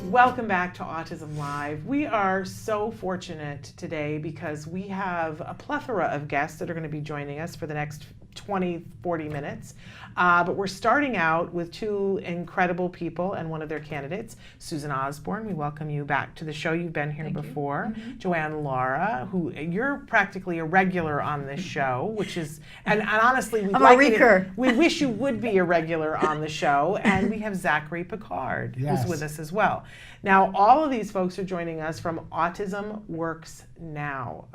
Welcome back to Autism Live. We are so fortunate today because we have a plethora of guests that are going to be joining us for the next 20-40 minutes. But we're starting out with two incredible people and one of their candidates, Susan Osborne. We welcome you back to the show. You've been here before. Joanne, Lara, who you're practically a regular on this show, which is, and honestly, we wish you would be a regular on the show. And we have Zachary Picard, who's with us as well. Now, all of these folks are joining us from Autism Works Now,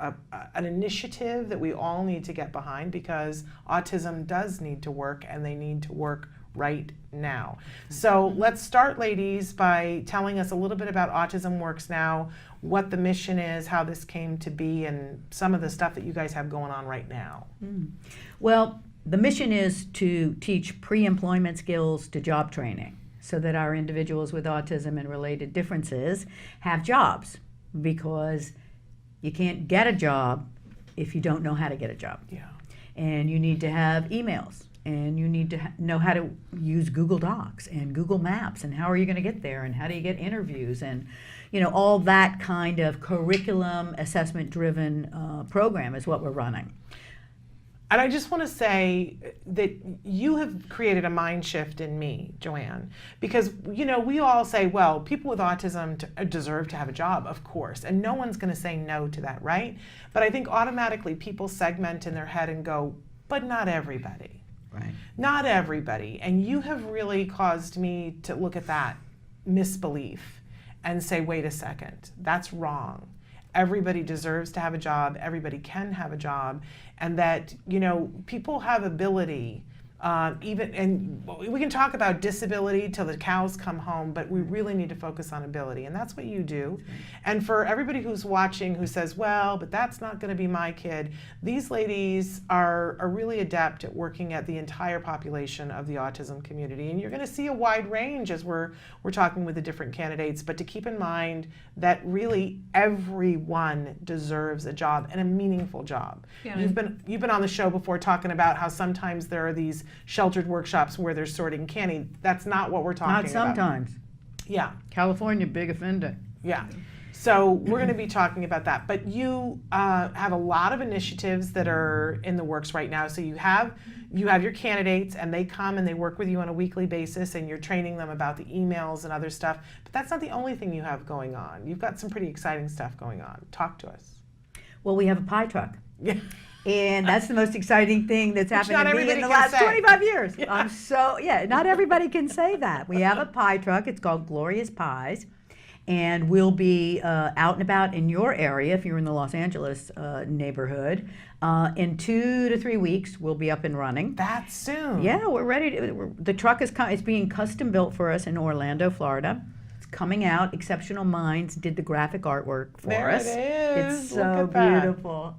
an initiative that we all need to get behind because autism does need to work and they need to work right now. So let's start, ladies, by telling us a little bit about Autism Works Now, what the mission is, how this came to be, and some of the stuff that you guys have going on right now. Well, the mission is to teach pre-employment skills to job training, so that our individuals with autism and related differences have jobs, because you can't get a job if you don't know how to get a job. Yeah. And you need to have emails, and you need to know how to use Google Docs and Google Maps, and how are you going to get there, and how do you get interviews, and all that kind of curriculum assessment driven program is what we're running. And I just want to say that you have created a mind shift in me, Joanne, because, we all say, well, people with autism deserve to have a job, of course, and no one's going to say no to that, right? But I think automatically people segment in their head and go, but not everybody. Right. Not everybody. And you have really caused me to look at that misbelief and say, wait a second, that's wrong. Everybody deserves to have a job, everybody can have a job, and that, people have ability, and we can talk about disability till the cows come home, but we really need to focus on ability, and that's what you do. And for everybody who's watching who says, well, but that's not going to be my kid, these ladies are really adept at working at the entire population of the autism community, and you're going to see a wide range as we're talking with the different candidates, but to keep in mind that really everyone deserves a job, and a meaningful job. Yeah. You've been on the show before talking about how sometimes there are these sheltered workshops where they're sorting candy. That's not what we're talking about. Not sometimes. Yeah. California, big offender. Yeah. So we're going to be talking about that. But you have a lot of initiatives that are in the works right now. So you have your candidates, and they come and they work with you on a weekly basis, and you're training them about the emails and other stuff. But that's not the only thing you have going on. You've got some pretty exciting stuff going on. Talk to us. Well, we have a pie truck. Yeah. And that's the most exciting thing that's happened to me in the last 25 years. Yeah. Not everybody can say that. We have a pie truck. It's called Glorious Pies. And we'll be out and about in your area, if you're in the Los Angeles neighborhood. In 2 to 3 weeks, we'll be up and running. That soon? Yeah, we're ready. The truck is it's being custom built for us in Orlando, Florida. It's coming out. Exceptional Minds did the graphic artwork for us. There it is. It's so beautiful.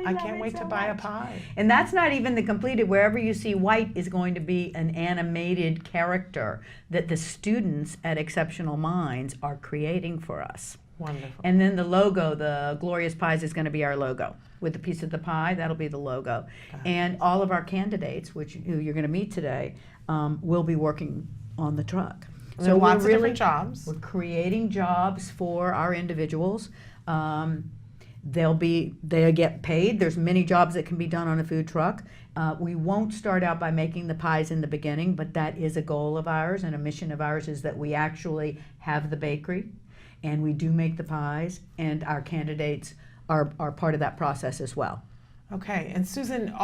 I can't wait to buy a pie. And that's not even the completed. Wherever you see white is going to be an animated character that the students at Exceptional Minds are creating for us. Wonderful. And then the logo, the Glorious Pies, is going to be our logo. With the piece of the pie, that'll be the logo. And all of our candidates, who you're going to meet today, will be working on the truck. So lots of different jobs. We're creating jobs for our individuals. They get paid. There's many jobs that can be done on a food truck. We won't start out by making the pies in the beginning, but that is a goal of ours, and a mission of ours is that we actually have the bakery, and we do make the pies, and our candidates are part of that process as well. Okay, and Susan,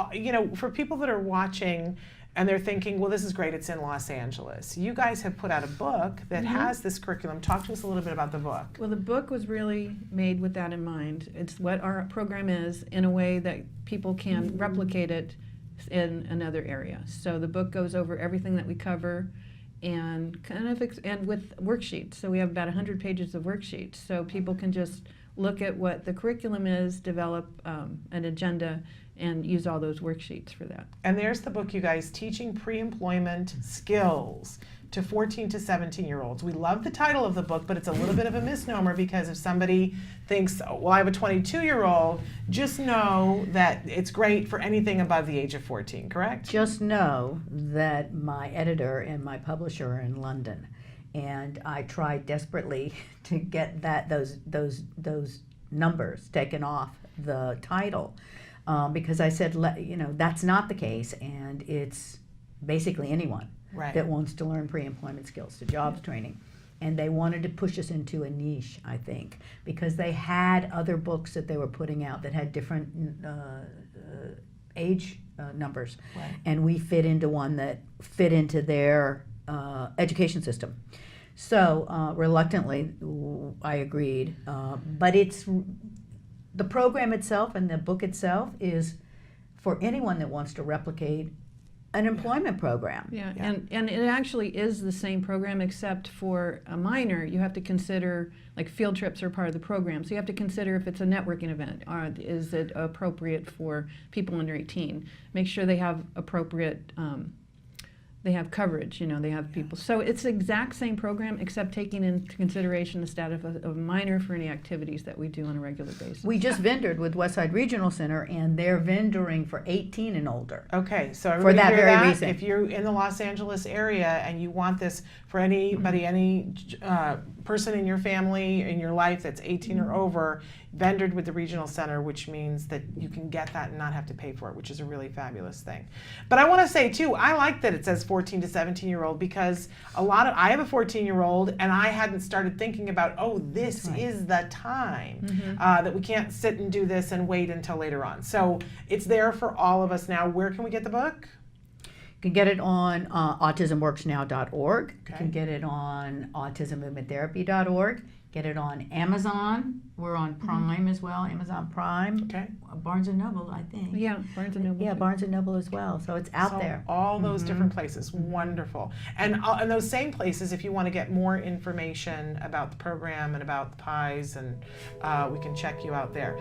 for people that are watching and they're thinking, well, this is great, it's in Los Angeles. You guys have put out a book that has this curriculum. Talk to us a little bit about the book. Well, the book was really made with that in mind. It's what our program is in a way that people can replicate it in another area. So the book goes over everything that we cover, and and with worksheets. So we have about 100 pages of worksheets. So people can just look at what the curriculum is, develop an agenda, and use all those worksheets for that. And there's the book, you guys, Teaching Pre-Employment Skills to 14 to 17-year-olds. We love the title of the book, but it's a little bit of a misnomer, because if somebody thinks, oh, well, I have a 22-year-old, just know that it's great for anything above the age of 14, correct? Just know that my editor and my publisher are in London, And I tried desperately to get those numbers taken off the title, because I said, that's not the case, and it's basically anyone that wants to learn pre-employment skills to jobs training. And they wanted to push us into a niche, I think, because they had other books that they were putting out that had different age numbers, and we fit into one that fit into their education system. So reluctantly, I agreed. But the program itself and the book itself is for anyone that wants to replicate an employment program. Yeah, and it actually is the same program, except for a minor, you have to consider, like, field trips are part of the program. So you have to consider if it's a networking event, is it appropriate for people under 18? Make sure they have appropriate, they have coverage, they have people. So it's the exact same program, except taking into consideration the status of a minor for any activities that we do on a regular basis. We just vendored with Westside Regional Center, and they're vendoring for 18 and older. Okay, so everybody for that hear very that? reason. If you're in the Los Angeles area and you want this for anybody, any person in your family, in your life that's 18 or over, vendored with the regional center, which means that you can get that and not have to pay for it, which is a really fabulous thing. But I want to say too, I like that it says 14 to 17-year-old, because I have a 14-year-old and I hadn't started thinking about, this is the time that we can't sit and do this and wait until later on. So it's there for all of us now. Where can we get the book? You can get it on autismworksnow.org. You Okay. can get it on autismmovementtherapy.org. Get it on Amazon. We're on Prime as well, Amazon Prime. Okay. Barnes & Noble, I think. Yeah, Barnes & Noble. Yeah, Barnes & Noble as well. So it's out there. All those different places. Wonderful. And those same places, if you want to get more information about the program and about the pies, and we can check you out there.